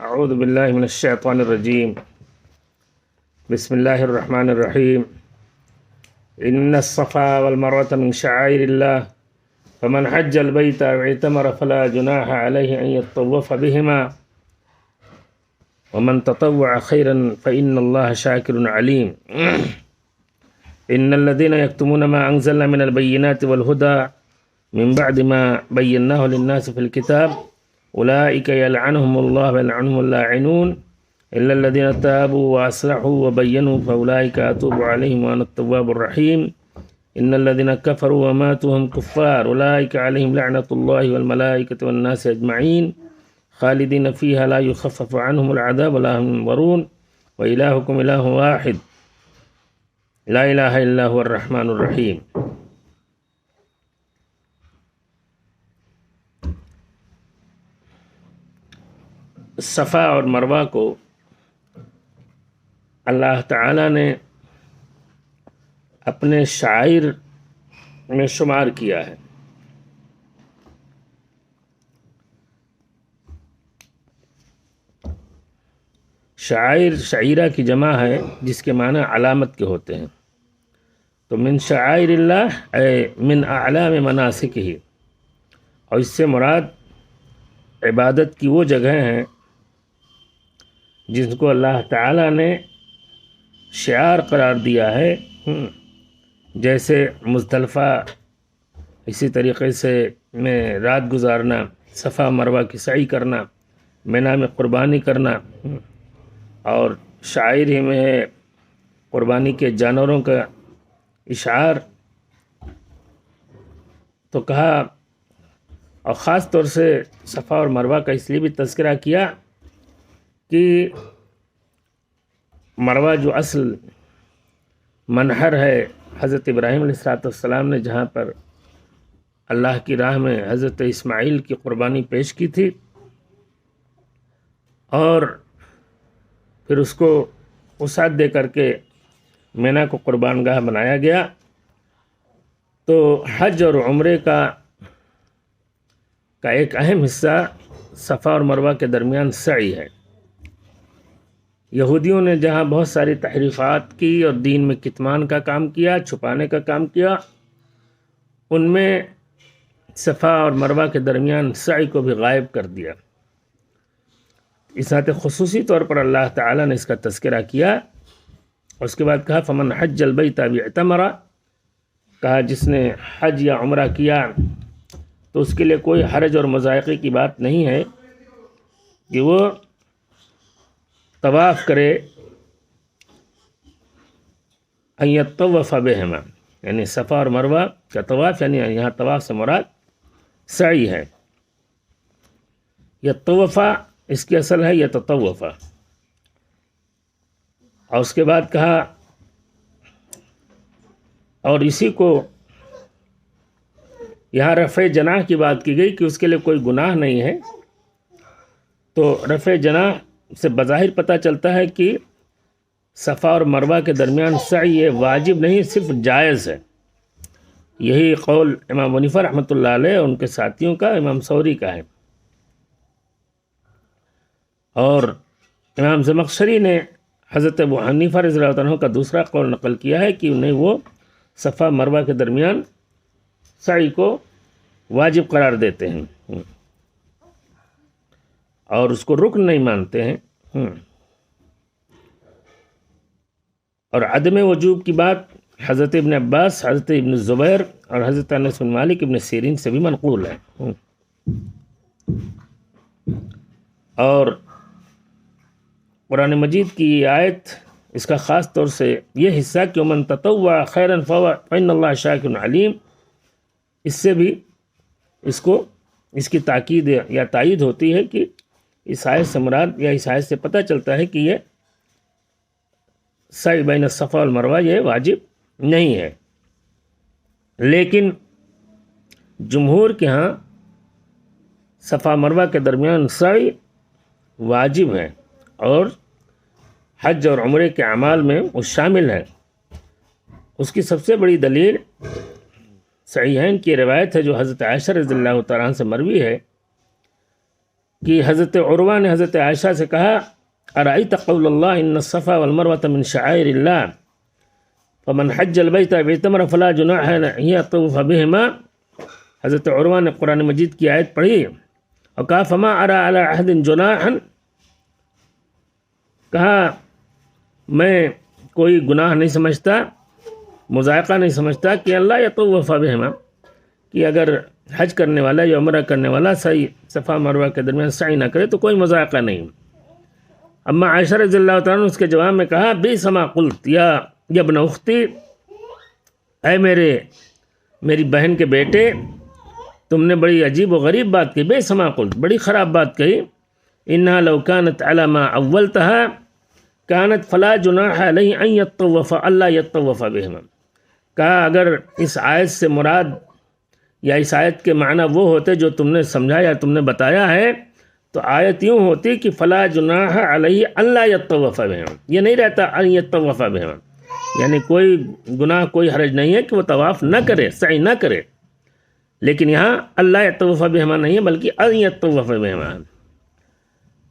أعوذ بالله من الشيطان الرجيم. بسم الله الرحمن الرحيم. إن الصفا والمروة من شعائر الله فمن حج البيت أو اعتمر فلا جناح عليه أن يطوف بهما ومن تطوع خيرا فإن الله شاكر عليم. إن الذين يكتمون ما أنزلنا من البينات والهدى من بعد ما بيناه للناس في الكتاب أولئك يلعنهم الله ويلعنهم اللاعنون إلا الذين تابوا وأصلحوا وبينوا فأولئك أتوب عليهم وأنا التواب الرحيم. إن الذين كفروا وماتوا هم كفار أولئك عليهم لعنة الله والملائكة والناس أجمعين خالدين فيها لا يخفف عنهم العذاب ولا هم ينظرون وإلهكم إله واحد لا إله إلا هو الرحمن الرحيم. صفا اور مروہ کو اللہ تعالیٰ نے اپنے شعائر میں شمار کیا ہے. شعائر شعیرہ کی جمع ہے جس کے معنی علامت کے ہوتے ہیں. تو من شعائر اللہ اے من اعلام مناسکہ، اور اس سے مراد عبادت کی وہ جگہیں ہیں جن کو اللہ تعالیٰ نے شعار قرار دیا ہے، جیسے مزدلفہ، اسی طریقے سے میں رات گزارنا، صفا مروہ کی سعی کرنا، مینا میں قربانی کرنا، اور شاعر ہی میں ہے قربانی کے جانوروں کا اشعار. تو کہا، اور خاص طور سے صفا اور مروہ کا اس لیے بھی تذکرہ کیا کہ مروہ جو اصل منحر ہے حضرت ابراہیم علیہ السلام نے جہاں پر اللہ کی راہ میں حضرت اسماعیل کی قربانی پیش کی تھی، اور پھر اس کو وسعت دے کر کے مینا کو قربان گاہ بنایا گیا. تو حج اور عمرے کا ایک اہم حصہ صفا اور مروہ کے درمیان سعی ہے. یہودیوں نے جہاں بہت ساری تحریفات کی اور دین میں کتمان کا کام کیا، چھپانے کا کام کیا، ان میں صفا اور مروہ کے درمیان سعی کو بھی غائب کر دیا. اس ناطے خصوصی طور پر اللہ تعالیٰ نے اس کا تذکرہ کیا، اور اس کے بعد کہا فمن حج البیت او اعتمر، کہا جس نے حج یا عمرہ کیا تو اس کے لیے کوئی حرج اور مضائقے کی بات نہیں ہے کہ وہ طواف کرے، ان یطوف بہما، یعنی صفا اور مروہ کا طواف، یعنی یہاں طواف سے مراد سعی ہے. یطوفا اس کی اصل ہے یتطوفا. اور اس کے بعد کہا، اور اسی کو یہاں رفع جناح کی بات کی گئی کہ اس کے لیے کوئی گناہ نہیں ہے. تو رفع جناح سے بظاہر پتہ چلتا ہے کہ صفا اور مروہ کے درمیان سعی یہ واجب نہیں، صرف جائز ہے. یہی قول امام حنیفہ رحمۃ اللہ علیہ اور ان کے ساتھیوں کا، امام ثوری کا ہے. اور امام زمخشری نے حضرت ابو حنیفہ رضی اللہ عنہ کا دوسرا قول نقل کیا ہے کہ انہیں وہ صفا مروہ کے درمیان سعی کو واجب قرار دیتے ہیں اور اس کو رکن نہیں مانتے ہیں. اور عدم وجوب کی بات حضرت ابن عباس، حضرت ابن زبیر اور حضرت انس بن مالک ابن سیرین سے بھی منقول ہے. اور قرآن مجید کی یہ آیت، اس کا خاص طور سے یہ حصہ کہ من تطوع خیرا فإن اللہ شاکر علیم، اس سے بھی اس کی تاکید یا تائید ہوتی ہے کہ اس آیت سے مراد، یا اس آیت سے پتہ چلتا ہے کہ یہ سعی بین الصفا والمروہ یہ واجب نہیں ہے. لیکن جمہور کے ہاں صفا مروہ کے درمیان سعی واجب ہے، اور حج اور عمرے کے اعمال میں وہ شامل ہے. اس کی سب سے بڑی دلیل صحیحین کی روایت ہے جو حضرت عائشہ رضی اللہ تعالیٰ عنہ سے مروی ہے کہ حضرت عروہ نے حضرت عائشہ سے کہا ارأیت قول اللہ ان الصفا والمروۃ من شعائر اللہ فمن حج البیت او اعتمر فلا جناح ان یطوف بہما۔ حضرت عروہ نے قرآن مجید کی آیت پڑھی اور کہا فما ارى علی احد جناحا، کہا میں کوئی گناہ نہیں سمجھتا، مذائقہ نہیں سمجھتا کہ اللہ یطوف بہما، کہ اگر حج کرنے والا یا عمرہ کرنے والا صفا مروہ کے درمیان سعی نہ کرے تو کوئی مذائقہ نہیں۔ اما عائشہ رضی اللہ تعالیٰ نے اس کے جواب میں کہا بئس ما قلت یا ابن اختی، اے میری بہن کے بیٹے، تم نے بڑی عجیب و غریب بات کہی، بئس ما قلت، بڑی خراب بات کہی، انہا لو کانت علی ما اولتہا کانت فلا جناح علیہ ان یطوف اللہ یطوف بہما۔ کہا اگر اس آیت سے مراد یا اس آیت کے معنی وہ ہوتے جو تم نے سمجھا یا تم نے بتایا ہے تو آیت یوں ہوتی کہ فلا جناح علیہ اللہ یطوف بہما، یہ نہیں رہتا ان یطوف بہما، یعنی کوئی گناہ کوئی حرج نہیں ہے کہ وہ طواف نہ کرے، سعی نہ کرے، لیکن یہاں اللہ یطوف بہما نہیں ہے بلکہ ان یطوف بہما۔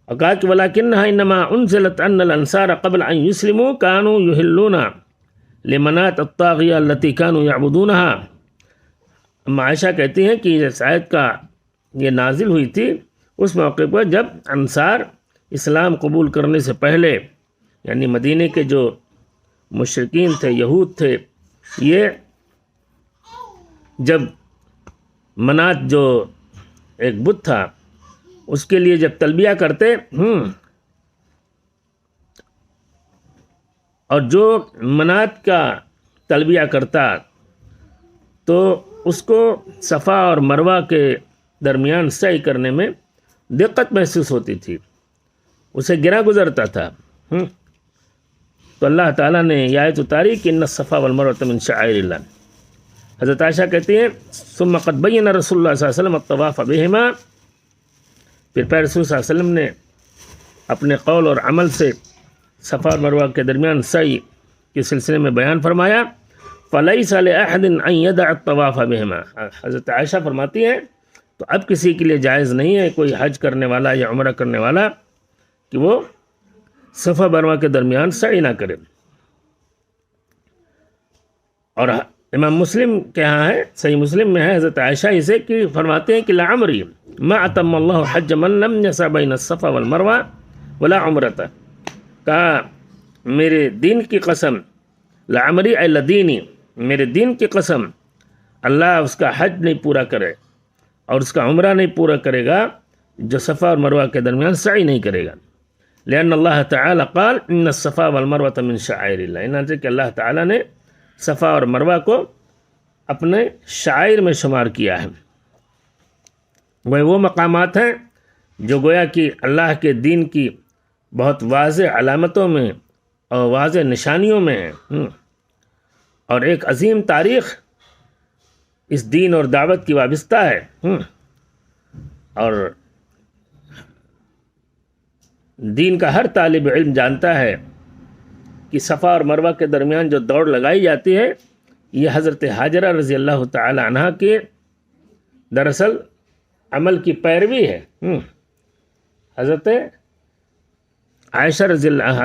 اور کہا کہ ولیکنہا انما انزلت ان الانصار قبل ان یسلموا کانوا یحلون لمنات الطاغیہ التي كانوا يعبدونها۔ اما عائشہ کہتی ہیں کہ اس آیت کا یہ نازل ہوئی تھی اس موقع پر جب انصار اسلام قبول کرنے سے پہلے، یعنی مدینے کے جو مشرکین تھے، یہود تھے، یہ جب منات جو ایک بت تھا اس کے لیے جب تلبیہ کرتے اور جو منات کا تلبیہ کرتا تو اس کو صفا اور مروہ کے درمیان سعی کرنے میں دقت محسوس ہوتی تھی، اسے گرا گزرتا تھا۔ تو اللہ تعالیٰ نے یہ آیت اتاری کہ ان الصفا والمروۃ من شعائر اللہ۔ حضرت عائشہ کہتی ہیں ثم قد بین رسول اللہ صلی اللہ علیہ وسلم الطواف بہما، پھر پیارے رسول صلی اللہ علیہ وسلم نے اپنے قول اور عمل سے صفا اور مروہ کے درمیان سعی کے سلسلے میں بیان فرمایا فلیس لأحد ان یدع الطواف بہما۔ حضرت عائشہ فرماتی ہیں تو اب کسی کے لیے جائز نہیں ہے کوئی حج کرنے والا یا عمرہ کرنے والا کہ وہ صفا مروہ کے درمیان سعی نہ کرے۔ اور امام مسلم کے ہاں ہے، صحیح مسلم میں ہے، حضرت عائشہ اسے کہ فرماتے ہیں کہ لعمری ما اتم اللہ حج من لم یسع بین الصفا والمروہ ولا عمرۃ، کہا میرے دین کی قسم، لعمری اے لدینی، میرے دین کی قسم، اللہ اس کا حج نہیں پورا کرے اور اس کا عمرہ نہیں پورا کرے گا جو صفا اور مروہ کے درمیان سعی نہیں کرے گا، لأن اللہ تعالی قال ان الصفا والمروۃ من شعائر اللہ، انہوں کہ اللہ تعالیٰ نے صفا اور مروہ کو اپنے شعائر میں شمار کیا ہے۔ وہ مقامات ہیں جو گویا کہ اللہ کے دین کی بہت واضح علامتوں میں اور واضح نشانیوں میں ہیں، اور ایک عظیم تاریخ اس دین اور دعوت کی وابستہ ہے، اور دین کا ہر طالب علم جانتا ہے کہ صفا اور مروہ کے درمیان جو دوڑ لگائی جاتی ہے یہ حضرت حاجرہ رضی اللہ تعالی عنہ کے دراصل عمل کی پیروی ہے۔ حضرت عائشہ رضی اللہ،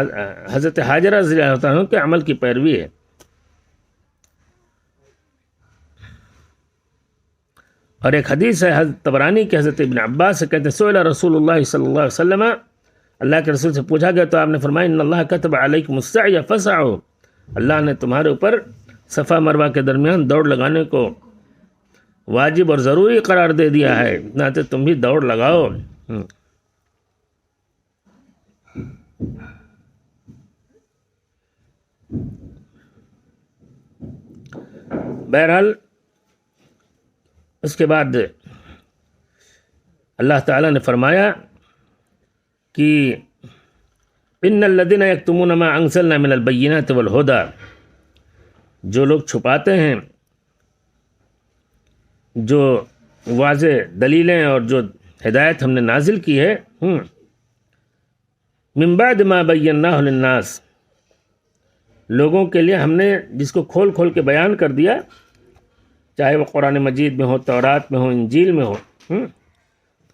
حضرت حاجرہ رضی اللہ تعالی عنہ کے عمل کی پیروی ہے۔ اور ایک حدیث ہے حضرت طبرانی کے حضرت ابن عباس سے کہتے ہیں سئل رسول اللہ صلی اللہ علیہ وسلم، اللہ کے رسول سے پوچھا گیا تو آپ نے فرمایا ان اللہ کتب علیکم السعی فسعوا، اللہ نے تمہارے اوپر صفا مروہ کے درمیان دوڑ لگانے کو واجب اور ضروری قرار دے دیا ہے، نہ تم بھی دوڑ لگاؤ۔ بہرحال اس کے بعد اللہ تعالیٰ نے فرمایا کہ ان الذین یکتمون ما انزلنا من البینات والہدی، جو لوگ چھپاتے ہیں جو واضح دلیلیں اور جو ہدایت ہم نے نازل کی ہے، من بعد ما بیناہ للناس، لوگوں کے لیے ہم نے جس کو کھول کھول کے بیان کر دیا، چاہے وہ قرآن مجید میں ہو، تورات میں ہو، انجیل میں ہو،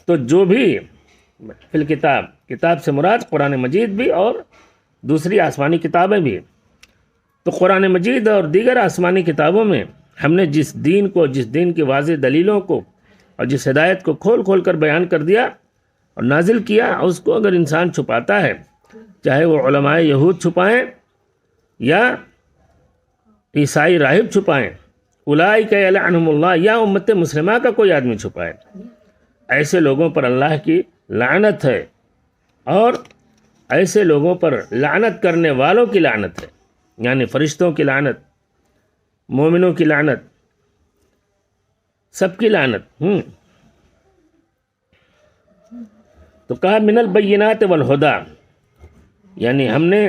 تو جو بھی فی الکتاب، کتاب سے مراد قرآن مجید بھی اور دوسری آسمانی کتابیں بھی۔ تو قرآن مجید اور دیگر آسمانی کتابوں میں ہم نے جس دین کی واضح دلیلوں کو اور جس ہدایت کو کھول کھول کر بیان کر دیا اور نازل کیا، اس کو اگر انسان چھپاتا ہے، چاہے وہ علماء یہود چھپائیں یا عیسائی راہب چھپائیں، اولئک یلعنہم اللہ، یا امت مسلمہ کا کوئی آدمی چھپائے، ایسے لوگوں پر اللہ کی لعنت ہے، اور ایسے لوگوں پر لعنت کرنے والوں کی لعنت ہے، یعنی فرشتوں کی لعنت، مومنوں کی لعنت، سب کی لعنت۔ تو کہا من البینات والہدی، یعنی ہم نے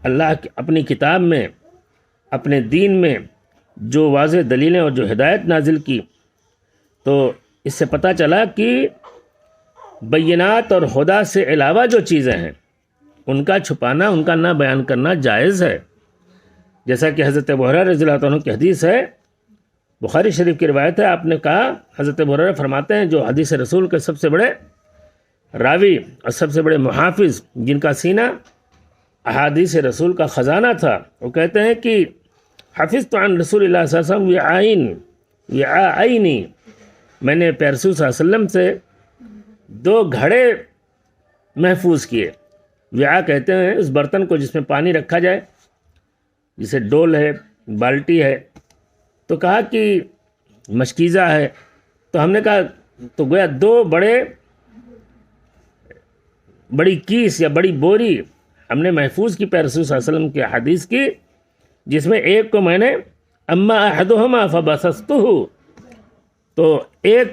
اللہ کی اپنی کتاب میں، اپنے دین میں جو واضح دلیلیں اور جو ہدایت نازل کی، تو اس سے پتہ چلا کہ بینات اور ہدیٰ سے علاوہ جو چیزیں ہیں ان کا چھپانا، ان کا نہ بیان کرنا جائز ہے۔ جیسا کہ حضرت ابو ہریرہ رضی اللہ عنہ کی حدیث ہے، بخاری شریف کی روایت ہے، آپ نے کہا، حضرت ابو ہریرہ فرماتے ہیں جو حدیث رسول کے سب سے بڑے راوی اور سب سے بڑے محافظ، جن کا سینہ احادیث رسول کا خزانہ تھا، وہ کہتے ہیں کہ حفظت عن رسول اللہ صلی اللہ علیہ وسلم وعاءین، میں نے پیارے رسول صلی اللہ علیہ وسلم سے 2 گھڑے محفوظ کیے۔ وعاء کہتے ہیں اس برتن کو جس میں پانی رکھا جائے، جسے ڈول ہے، بالٹی ہے۔ تو کہا کہ مشکیزہ ہے، تو ہم نے کہا تو گویا 2 بڑی کیس یا بڑی بوری ہم نے محفوظ کی پیارے رسول صلی اللہ علیہ وسلم کی حدیث کی، جس میں ایک کو میں نے اما احدہما فبسطہ، تو ایک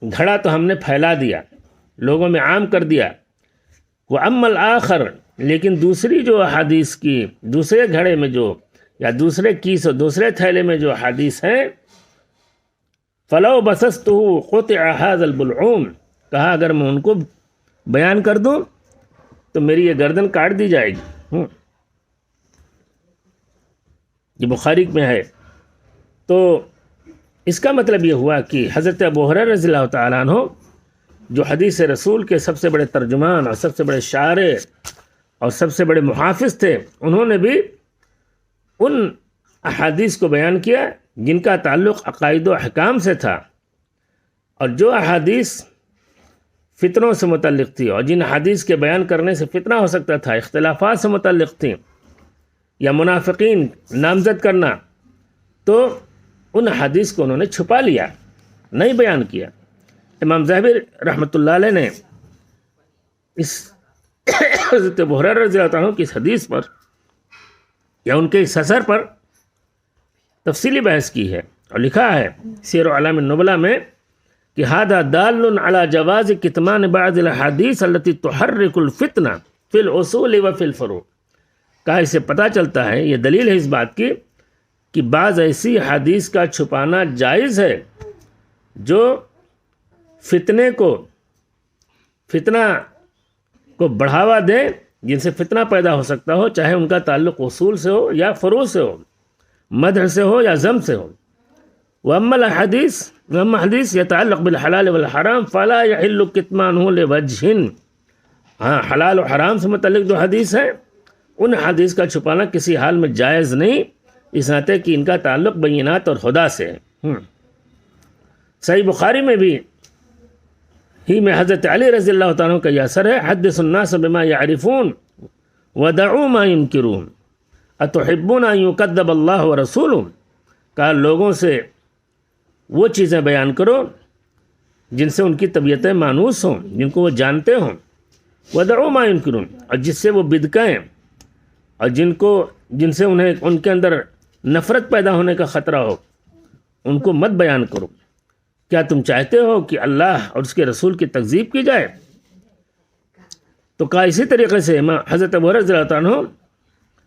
گھڑا تو ہم نے پھیلا دیا، لوگوں میں عام کر دیا، وَأَمَّا الْآخَرُ، لیکن دوسری جو احادیث کی دوسرے گھڑے میں جو، یا دوسرے کیس اور دوسرے تھیلے میں جو احادیث ہیں، فَلَوْ بَسَسْتُهُ قُطِعَ هَذَا الْبُلْعُومُ، کہا اگر میں ان کو بیان کر دوں تو میری یہ گردن کاٹ دی جائے گی۔ یہ بخاری میں ہے۔ تو اس کا مطلب یہ ہوا کہ حضرت ابو ہریرہ رضی اللہ تعالیٰ عنہ جو حدیث رسول کے سب سے بڑے ترجمان اور سب سے بڑے شارح اور سب سے بڑے محافظ تھے، انہوں نے بھی ان احادیث کو بیان کیا جن کا تعلق عقائد و احکام سے تھا، اور جو احادیث فتنوں سے متعلق تھی، اور جن حدیث کے بیان کرنے سے فتنہ ہو سکتا تھا، اختلافات سے متعلق تھیں، یا منافقین نامزد کرنا، تو ان حدیث کو انہوں نے چھپا لیا، نہیں بیان کیا۔ امام ذہبی رحمۃ اللہ علیہ نے اس حضرت ابو ہریرہ رضی اللہ عنہ کی اس حدیث پر یا ان کے اس اثر پر تفصیلی بحث کی ہے، اور لکھا ہے سیر اعلام النبلاء میں کہ ھذا دال علی جواز کتمان بعض الاحادیث التي تحرک الفتنہ فی الاصول وفی الفروع، کہا اس سے پتہ چلتا ہے، یہ دلیل ہے اس بات کی کہ بعض ایسی حدیث کا چھپانا جائز ہے جو فتنہ کو بڑھاوا دے، جن سے فتنہ پیدا ہو سکتا ہو، چاہے ان کا تعلق اصول سے ہو یا فروع سے ہو، مدح سے ہو یا ذم سے ہو۔ وَأَمَّا حدیث يتعلق بالحلال والحرام فلا يحل كتمانه لوجه، ہاں حلال و حرام سے متعلق جو حدیث ہے، ان حدیث کا چھپانا کسی حال میں جائز نہیں، اس ناطے کہ ان کا تعلق بینات اور ہدیٰ سے ہے۔ صحیح بخاری میں بھی ہی میں حضرت علی رضی اللہ تعالیٰ کا یہ اثر ہے، حدث الناس بما يعرفون ودعوا ما ينکرون اتحبون ان يكذب اللہ ورسولہ، کہا لوگوں سے وہ چیزیں بیان کرو جن سے ان کی طبیعتیں مانوس ہوں، جن کو وہ جانتے ہوں، ودعوا ما ينکرون، اور جس سے وہ بدکیں اور جن سے انہیں ان کے اندر نفرت پیدا ہونے کا خطرہ ہو، ان کو مت بیان کرو۔ کیا تم چاہتے ہو کہ اللہ اور اس کے رسول کی تکذیب کی جائے؟ تو کہا اسی طریقے سے حضرت ابو ہریرہ رضی اللہ عنہ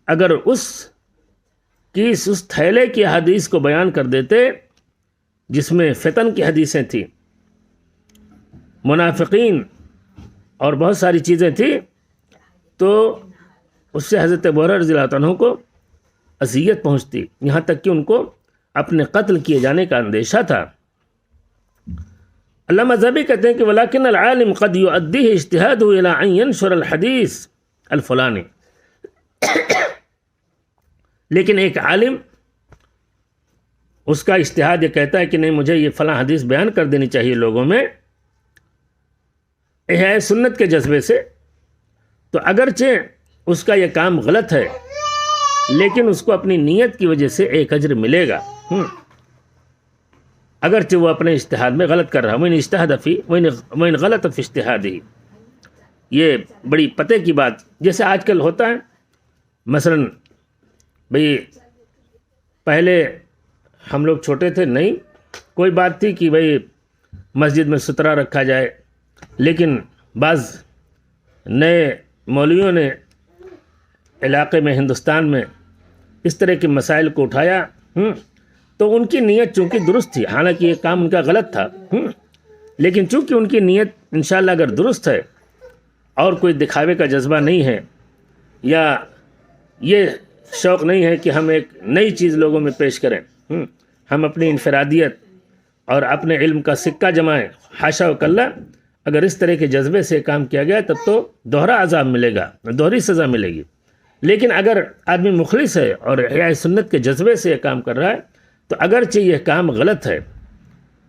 اگر اس تھیلے کی حدیث کو بیان کر دیتے جس میں فتن کی حدیثیں تھیں، منافقین اور بہت ساری چیزیں تھیں، تو اس سے حضرت ابو ہریرہ رضی اللہ عنہ کو اذیت پہنچتی، یہاں تک کہ ان کو اپنے قتل کیے جانے کا اندیشہ تھا۔ علامہ ذہبی کہتے ہیں کہ ولیکن العالم قد یؤدیہ اجتہادہ الی ان ینشر الحدیث الفلانی، لیکن ایک عالم اس کا اجتہاد یہ کہتا ہے کہ نہیں مجھے یہ فلاں حدیث بیان کر دینی چاہیے لوگوں میں احیاء سنت کے جذبے سے، تو اگرچہ اس کا یہ کام غلط ہے لیکن اس کو اپنی نیت کی وجہ سے ایک اجر ملے گا، اگرچہ وہ اپنے اجتہاد میں غلط کر رہا وَإِنْ اجْتَهَدَ فِي وَإِنْ غَلَطَ فِي اجْتِهَادِهِ۔ یہ بڑی پتے کی بات، جیسے آج کل ہوتا ہے مثلا بھئی پہلے ہم لوگ چھوٹے تھے، نہیں کوئی بات تھی کہ بھئی مسجد میں سترہ رکھا جائے، لیکن بعض نئے مولویوں نے علاقے میں ہندوستان میں اس طرح کے مسائل کو اٹھایا، تو ان کی نیت چونکہ درست تھی، حالانکہ یہ کام ان کا غلط تھا، لیکن چونکہ ان کی نیت انشاءاللہ اگر درست ہے اور کوئی دکھاوے کا جذبہ نہیں ہے یا یہ شوق نہیں ہے کہ ہم ایک نئی چیز لوگوں میں پیش کریں، ہم اپنی انفرادیت اور اپنے علم کا سکہ جمائیں، حاشا و کلا، اگر اس طرح کے جذبے سے کام کیا گیا تب تو دوہرا عذاب ملے گا، دوہری سزا ملے گی۔ لیکن اگر آدمی مخلص ہے اور احیاء سنت کے جذبے سے یہ کام کر رہا ہے تو اگرچہ یہ کام غلط ہے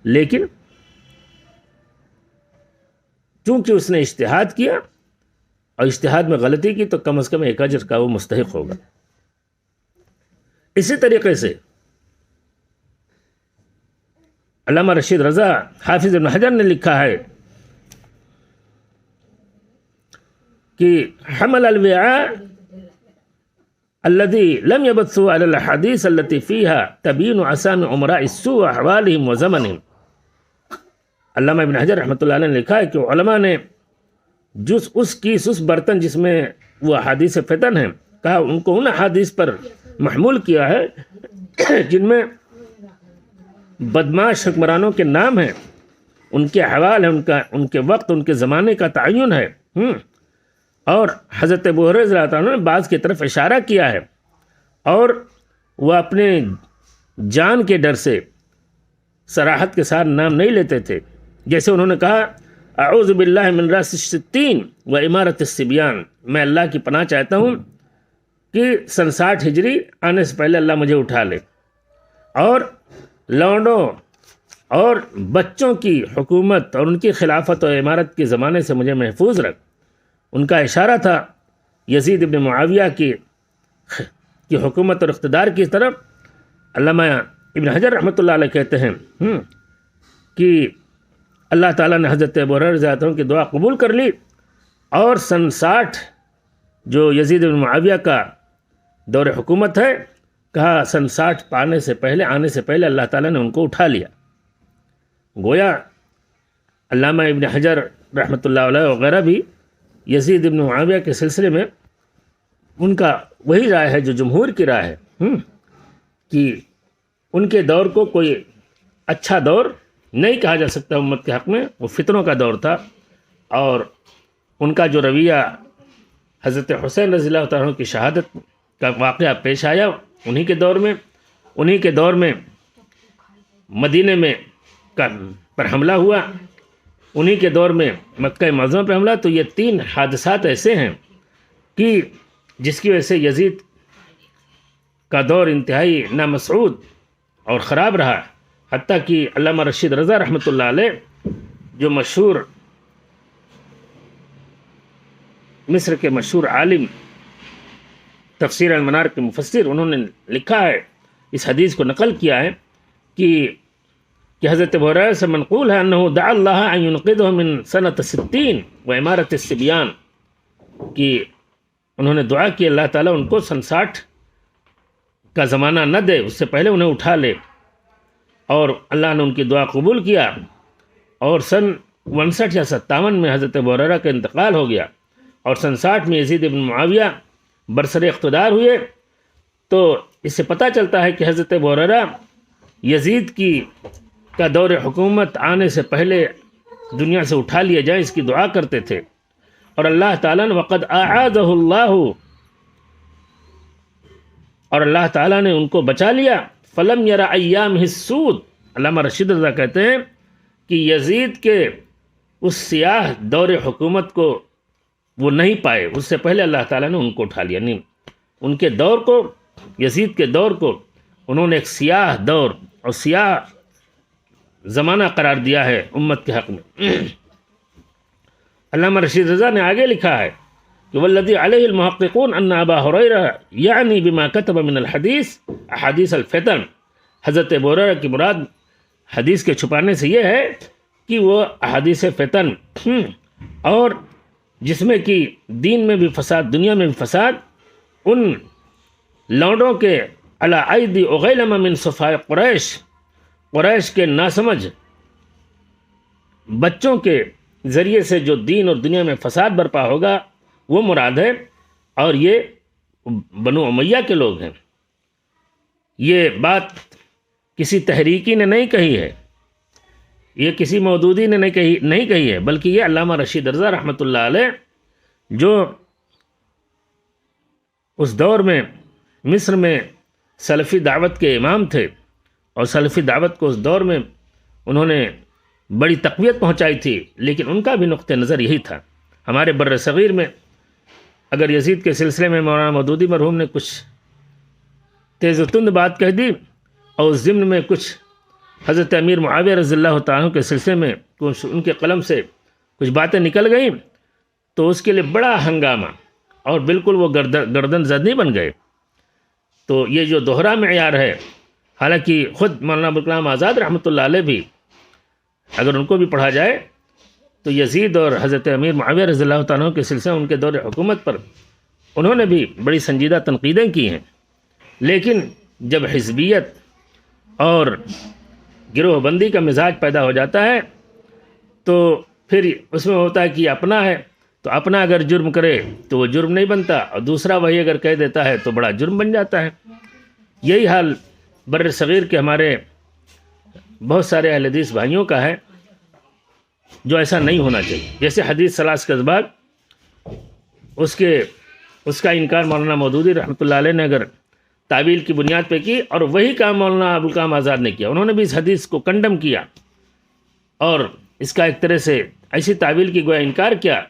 لیکن چونکہ اس نے اجتہاد کیا اور اجتہاد میں غلطی کی تو کم از کم ایک اجر کا وہ مستحق ہوگا۔ اسی طریقے سے علامہ رشید رضا حافظ ابن حجر نے لکھا ہے کہ حمل الوعاء الذي لم يبثوا على الاحاديث التي فيها تبين اسامي عمراء السوء واحوالهم وزمنهم۔ علامہ ابن حجر رحمۃ اللہ علیہ نے لکھا ہے کہ علماء نے اس برتن جس میں وہ احادیث فتن ہیں، کہا ان کو ان احادیث پر محمول کیا ہے جن میں بدماش حکمرانوں کے نام ہیں، ان کے احوال ہیں، ان کے وقت، ان کے زمانے کا تعین ہے، اور حضرت ابو ہریرہ رضی اللہ عنہ نے بعض کی طرف اشارہ کیا ہے، اور وہ اپنے جان کے ڈر سے صراحت کے ساتھ نام نہیں لیتے تھے، جیسے انہوں نے کہا اعوذ باللہ من راس الستین و امارت الصبیان، میں اللہ کی پناہ چاہتا ہوں کہ سن 60 ہجری آنے سے پہلے اللہ مجھے اٹھا لے اور لونڈوں اور بچوں کی حکومت اور ان کی خلافت اور امارت کے زمانے سے مجھے محفوظ رکھ۔ ان کا اشارہ تھا یزید ابن معاویہ کی حکومت اور اقتدار کی طرف۔ علامہ ابن حجر رحمۃ اللہ علیہ کہتے ہیں کہ اللہ تعالیٰ نے حضرت ابو ہریرہ رضی اللہ عنہ کی دعا قبول کر لی، اور سن 60 جو یزید ابن معاویہ کا دور حکومت ہے، کہا سن 60 آنے سے پہلے اللہ تعالیٰ نے ان کو اٹھا لیا۔ گویا علامہ ابن حجر رحمۃ اللہ علیہ وغیرہ بھی یزید ابن معاویہ کے سلسلے میں ان کا وہی رائے ہے جو جمہور کی رائے ہے، کہ ان کے دور کو کوئی اچھا دور نہیں کہا جا سکتا امت کے حق میں، وہ فتنوں کا دور تھا، اور ان کا جو رویہ حضرت حسین رضی اللہ تعالیٰ عنہ کی شہادت کا واقعہ پیش آیا انہی کے دور میں مدینے میں پر حملہ ہوا، انہی کے دور میں مکہ معظمہ پر حملہ، تو یہ 3 حادثات ایسے ہیں کہ جس کی وجہ سے یزید کا دور انتہائی نامسعود اور خراب رہا، حتیٰ کہ علامہ رشید رضا رحمۃ اللہ علیہ جو مشہور مصر کے مشہور عالم تفسیر المنار کے مفسر، انہوں نے لکھا ہے، اس حدیث کو نقل کیا ہے کہ حضرت ابو ہریرہ سے منقول ہے انہ دعا اللہ ان ينقذه من سنۃ 60 و امارت الصبیان، کہ انہوں نے دعا کی اللہ تعالیٰ ان کو سن 60 کا زمانہ نہ دے، اس سے پہلے انہیں اٹھا لے، اور اللہ نے ان کی دعا قبول کیا، اور سن 59 یا 57 میں حضرت ابو ہریرہ کا انتقال ہو گیا، اور سن 60 میں یزید ابن معاویہ برسر اقتدار ہوئے۔ تو اس سے پتہ چلتا ہے کہ حضرت ابو ہریرہ یزید کا دور حکومت آنے سے پہلے دنیا سے اٹھا لیے جائیں اس کی دعا کرتے تھے، اور اللہ تعالیٰ نے وقد اعاذہ اللہ، اور اللہ تعالیٰ نے ان کو بچا لیا۔ فلم یرا ایام السود، علامہ رشید رضا کہتے ہیں کہ یزید کے اس سیاہ دور حکومت کو وہ نہیں پائے، اس سے پہلے اللہ تعالیٰ نے ان کو اٹھا لیا. نہیں، ان کے دور کو، یزید کے دور کو انہوں نے ایک سیاہ دور اور سیاہ زمانہ قرار دیا ہے امت کے حق میں. علامہ رشید رضا نے آگے لکھا ہے کہ والذی علیہ المحققون ان ابا ہریرہ یعنی بما کتب من الحدیث احادیث الفتن. حضرت ابو ہریرہ کی مراد حدیث کے چھپانے سے یہ ہے کہ وہ احادیث فتن اور جس میں کہ دین میں بھی فساد، دنیا میں بھی فساد، ان لونڈوں کے علی ایدی اغیلم من صفاء قریش کے ناسمجھ بچوں کے ذریعے سے جو دین اور دنیا میں فساد برپا ہوگا وہ مراد ہے. اور یہ بنو امیہ کے لوگ ہیں. یہ بات کسی تحریکی نے نہیں کہی ہے، یہ کسی مودودی نے نہیں کہی ہے، بلکہ یہ علامہ رشید رضا رحمۃ اللہ علیہ جو اس دور میں مصر میں سلفی دعوت کے امام تھے اور سلفی دعوت کو اس دور میں انہوں نے بڑی تقویت پہنچائی تھی، لیکن ان کا بھی نقطہ نظر یہی تھا. ہمارے بر صغیر میں اگر یزید کے سلسلے میں مولانا مودودی مرحوم نے کچھ تیز و تند بات کہہ دی اور اس ضمن میں کچھ حضرت امیر معاویہ رضی اللہ تعالیٰ کے سلسلے میں کچھ ان کے قلم سے کچھ باتیں نکل گئیں تو اس کے لیے بڑا ہنگامہ اور بالکل وہ گردن زدنی بن گئے. تو یہ جو دوہرا معیار ہے، حالانکہ خود مولانا ابوالکلام آزاد رحمۃ اللہ علیہ بھی اگر ان کو بھی پڑھا جائے تو یزید اور حضرت امیر معاویہ رضی اللہ تعالیٰ کے سلسلے ان کے دور حکومت پر انہوں نے بھی بڑی سنجیدہ تنقیدیں کی ہیں. لیکن جب حزبیت اور گروہ بندی کا مزاج پیدا ہو جاتا ہے تو پھر اس میں ہوتا ہے کہ اپنا ہے تو اپنا اگر جرم کرے تو وہ جرم نہیں بنتا، اور دوسرا وہی اگر کہہ دیتا ہے تو بڑا جرم بن جاتا ہے. یہی حال بر صغیر کے ہمارے بہت سارے اہل حدیث بھائیوں کا ہے، جو ایسا نہیں ہونا چاہیے. جیسے حدیث ثلاث کے اسباق اس کا انکار مولانا مودودی رحمۃ اللہ علیہ نے اگر تعویل کی بنیاد پہ کی، اور وہی کام مولانا ابوالکلام آزاد نے کیا. انہوں نے بھی اس حدیث کو کنڈم کیا اور اس کا ایک طرح سے ایسی تعویل کی گویا انکار کیا،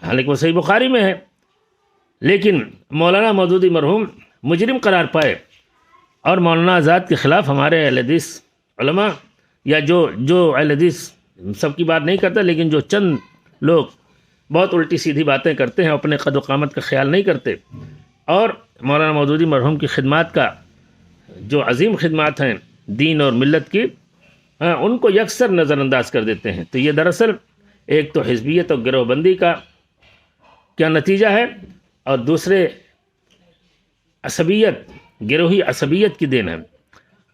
حالانکہ وہ صحیح بخاری میں ہے. لیکن مولانا مودودی مرحوم مجرم قرار پائے اور مولانا آزاد کے خلاف ہمارے اہل حدیث علماء یا جو اہل حدیث سب کی بات نہیں کرتا، لیکن جو چند لوگ بہت الٹی سیدھی باتیں کرتے ہیں، اپنے قد و قامت کا خیال نہیں کرتے، اور مولانا مودودی مرحوم کی خدمات کا جو عظیم خدمات ہیں دین اور ملت کی، ان کو یکسر نظر انداز کر دیتے ہیں. تو یہ دراصل ایک تو حزبیت اور گروہ بندی کا کیا نتیجہ ہے، اور دوسرے عصبیت، گروہی عصبیت کی دین ہے،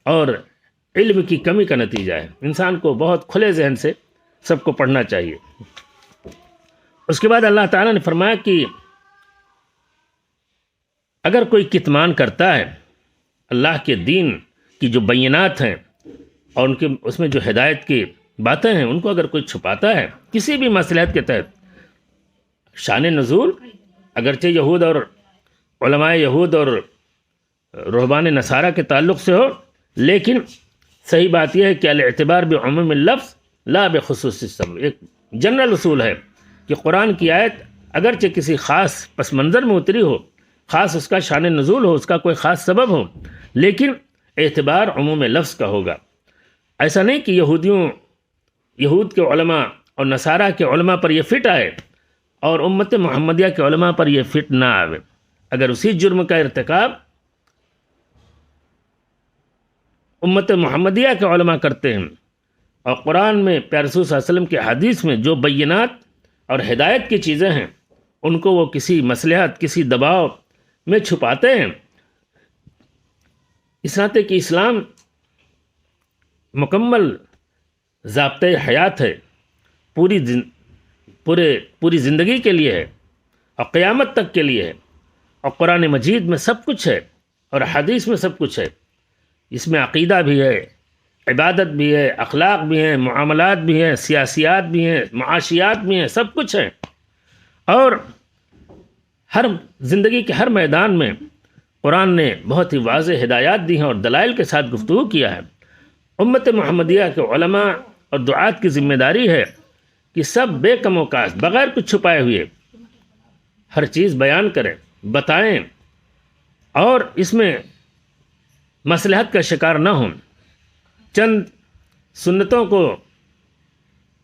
اور علم کی کمی کا نتیجہ ہے. انسان کو بہت کھلے ذہن سے سب کو پڑھنا چاہیے. اس کے بعد اللہ تعالیٰ نے فرمایا کہ اگر کوئی کتمان کرتا ہے اللہ کے دین کی جو بینات ہیں اور اس میں جو ہدایت کی باتیں ہیں ان کو اگر کوئی چھپاتا ہے کسی بھی مصلحت کے تحت، شان نزول اگرچہ یہود اور علماء یہود اور رہبان نصارہ کے تعلق سے ہو، لیکن صحیح بات یہ ہے کہ الاعتبار بعموم اللفظ لا بخصوص السبب. ایک جنرل اصول ہے کہ قرآن کی آیت اگرچہ کسی خاص پس منظر میں اتری ہو، خاص اس کا شان نزول ہو، اس کا کوئی خاص سبب ہو، لیکن اعتبار عموم لفظ کا ہوگا. ایسا نہیں کہ یہود کے علماء اور نصارہ کے علماء پر یہ فٹ آئے اور امت محمدیہ کے علماء پر یہ فٹ نہ آئے. اگر اسی جرم کا ارتکاب امت محمدیہ کے علماء کرتے ہیں اور قرآن میں پیارے رسول صلی اللہ علیہ وسلم کے حدیث میں جو بینات اور ہدایت کی چیزیں ہیں ان کو وہ کسی مصلحت، کسی دباؤ میں چھپاتے ہیں، اس ناطے کہ اسلام مکمل ضابطۂ حیات ہے، پوری زندگی کے لیے ہے اور قیامت تک کے لیے ہے، اور قرآن مجید میں سب کچھ ہے اور حدیث میں سب کچھ ہے. اس میں عقیدہ بھی ہے، عبادت بھی ہے، اخلاق بھی ہیں، معاملات بھی ہیں، سیاسیات بھی ہیں، معاشیات بھی ہیں، سب کچھ ہے. اور ہر زندگی کے ہر میدان میں قرآن نے بہت ہی واضح ہدایات دی ہیں اور دلائل کے ساتھ گفتگو کیا ہے. امت محمدیہ کے علماء اور دعات کی ذمہ داری ہے کہ سب بے کم و کاس بغیر کچھ چھپائے ہوئے ہر چیز بیان کریں، بتائیں، اور اس میں مصلحت کا شکار نہ ہوں۔ چند سنتوں کو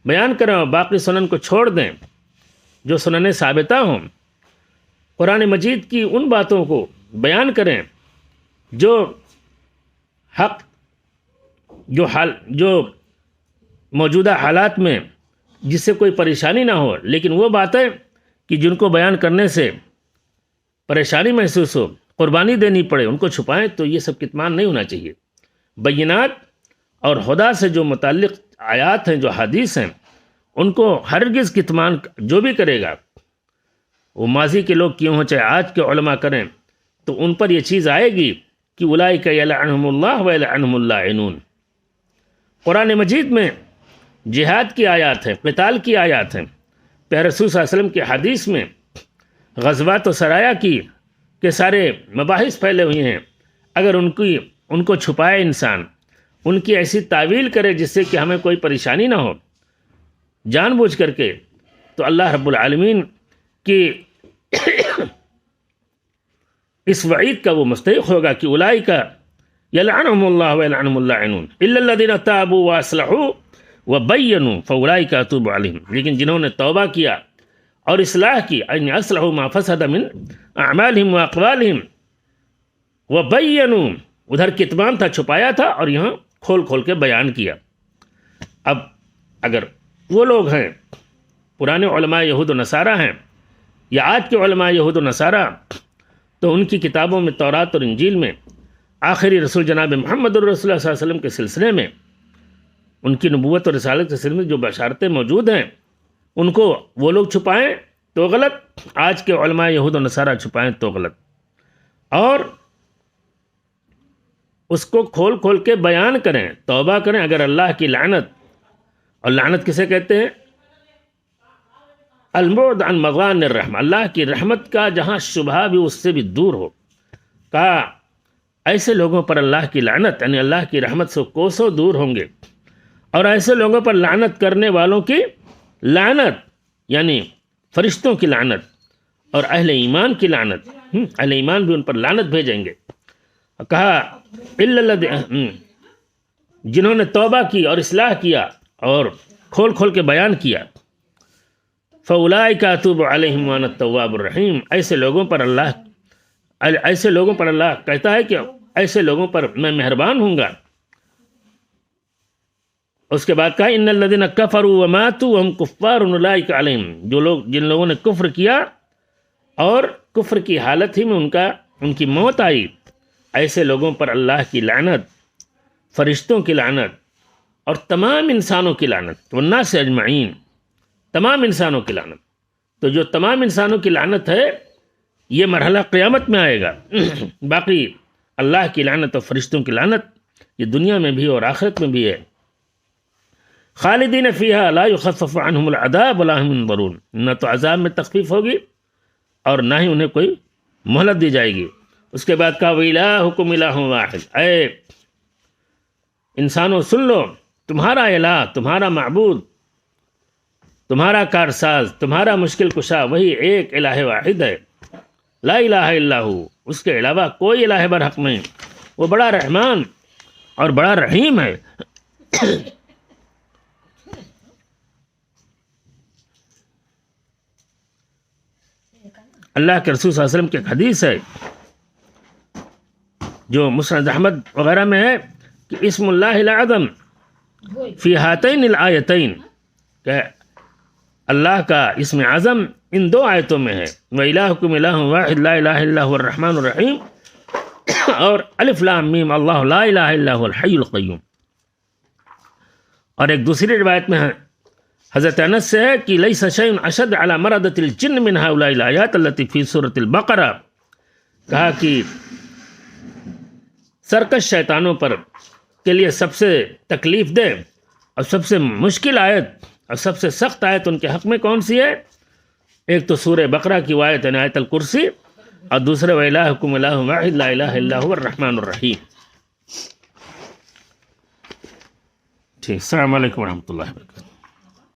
بیان کریں اور باقی سنن کو چھوڑ دیں جو سنن ثابتہ ہوں۔ قرآن مجید کی ان باتوں کو بیان کریں جو حق، جو موجودہ حالات میں جس سے کوئی پریشانی نہ ہو، لیکن وہ باتیں کہ جن کو بیان کرنے سے پریشانی محسوس ہو، قربانی دینی پڑے، ان کو چھپائیں، تو یہ سب کتمان نہیں ہونا چاہیے۔ بینات اور خدا سے جو متعلق آیات ہیں، جو حدیث ہیں، ان کو ہرگز کتمان جو بھی کرے گا، وہ ماضی کے لوگ کیوں ہوں چاہے آج کے علماء کریں، تو ان پر یہ چیز آئے گی کہ اولئک یلعنہم اللہ ویلعنہم اللاعنون۔ قرآن مجید میں جہاد کی آیات ہیں، قتال کی آیات ہیں، پیارے رسول صلی اللہ علیہ وسلم کی حدیث میں غزوات و سرایا کے سارے مباحث پھیلے ہوئے ہیں۔ اگر ان کو چھپائے انسان، ان کی ایسی تعویل کرے جس سے کہ ہمیں کوئی پریشانی نہ ہو جان بوجھ کر کے، تو اللہ رب العالمین کی اس وعید کا وہ مستحق ہوگا کہ اولئک یلعنہم اللہ ویلعنہم اللاعنون الا الذین تابوا واصلحوا وبینوا فاولئک اتوب علیہم۔ لیکن جنہوں نے توبہ کیا اور اصلاح کی، ان اصلحوا ما فسد من اعمالہم واقوالہم وبینوا، ادھر کتمان تھا، چھپایا تھا، اور یہاں کھول کھول کے بیان کیا۔ اب اگر وہ لوگ ہیں پرانے علماء یہود و نصارہ ہیں یا آج کے علماء یہود و نصارہ، تو ان کی کتابوں میں تورات اور انجیل میں آخری رسول جناب محمد الرسول اللہ صلی اللہ علیہ وسلم کے سلسلے میں، ان کی نبوت اور رسالت کے سلسلے میں جو بشارتیں موجود ہیں، ان کو وہ لوگ چھپائیں تو غلط، آج کے علماء یہود و نصارہ چھپائیں تو غلط، اور اس کو کھول کھول کے بیان کریں، توبہ کریں۔ اگر اللہ کی لعنت، اور لعنت کسے کہتے ہیں؟ البعد عن مغان الرحمہ، اللہ کی رحمت کا جہاں شبہ بھی اس سے بھی دور ہو، کہا ایسے لوگوں پر اللہ کی لعنت، یعنی اللہ کی رحمت سے کوسوں دور ہوں گے، اور ایسے لوگوں پر لعنت کرنے والوں کی لعنت، یعنی فرشتوں کی لعنت اور اہل ایمان کی لعنت، اہل ایمان بھی ان پر لعنت بھیجیں گے۔ کہا جنہوں نے توبہ کی اور اصلاح کیا اور کھول کھول کے بیان کیا، فَأُولَئِكَ أَتُوبُ عَلَيْهِمْ وَأَنَا التَّوَّابُ الرَّحِيمُ، ایسے لوگوں پر اللہ کہتا ہے کہ ایسے لوگوں پر میں مہربان ہوں گا۔ اس کے بعد کہا ان الذین کفروا وماتوا وهم کفار اولئک علیہم، جن لوگوں نے کفر کیا اور کفر کی حالت ہی میں ان کی موت آئی، ایسے لوگوں پر اللہ کی لعنت، فرشتوں کی لعنت اور تمام انسانوں کی لعنت، والناس اجمعین، تمام انسانوں کی لعنت۔ تو جو تمام انسانوں کی لعنت ہے یہ مرحلہ قیامت میں آئے گا، باقی اللہ کی لعنت اور فرشتوں کی لعنت یہ دنیا میں بھی اور آخرت میں بھی ہے۔ خالدین فیہا لا یخفف عنہم العذاب ولا هم ینظرون، نہ تو عذاب میں تخفیف ہوگی اور نہ ہی انہیں کوئی مہلت دی جائے گی۔ اس کے بعد کہا وَإِلَٰهُكُمْ إِلَٰهٌ وَاحِدٌ، اے انسانوں سن لو، تمہارا الہ، تمہارا معبود، تمہارا کارساز، تمہارا مشکل کشا وہی ایک الہ واحد ہے، لا الہ الا ہو، اس کے علاوہ کوئی الہ برحق نہیں، وہ بڑا رحمان اور بڑا رحیم ہے۔ اللہ کے رسول صلی اللہ علیہ وسلم کی ایک حدیث ہے جو مسند احمد وغیرہ میں ہے کہ اسم اللہ الاعظم فی ہاتین الآیتین، کہ اللہ کا اسم اعظم ان دو آیتوں میں ہے، وَإِلَٰهُكُمْ إِلَٰهٌ وَاحِدٌ لَا إِلَٰهَ إِلَّا هُوَ الرَّحْمَٰنُ الرَّحِيمُ، اور الف لام میم اللہ لا الہ الا هو الحی القیوم۔ اور ایک دوسری روایت میں ہے حضرت انس سے ہے کہ لیس شیء اشد علی مردۃ الجن من هؤلاء الآیات التي فی سورۃ البقرہ، کہا کہ سرکش شیطانوں پر کے لیے سب سے تکلیف دہ اور سب سے مشکل آیت اور سب سے سخت آیت ان کے حق میں کون سی ہے؟ ایک تو سورہ بقرہ کی آیت ہے آیت الکرسی، اور دوسرے وَإِلَٰهُكُمْ إِلَٰهٌ وَاحِدٌ لَا إِلَٰهَ إِلَّا هُوَ الرَّحْمَٰنُ الرَّحِيمُ۔ ٹھیک، السلام علیکم ورحمۃ اللہ وبرکاتہ۔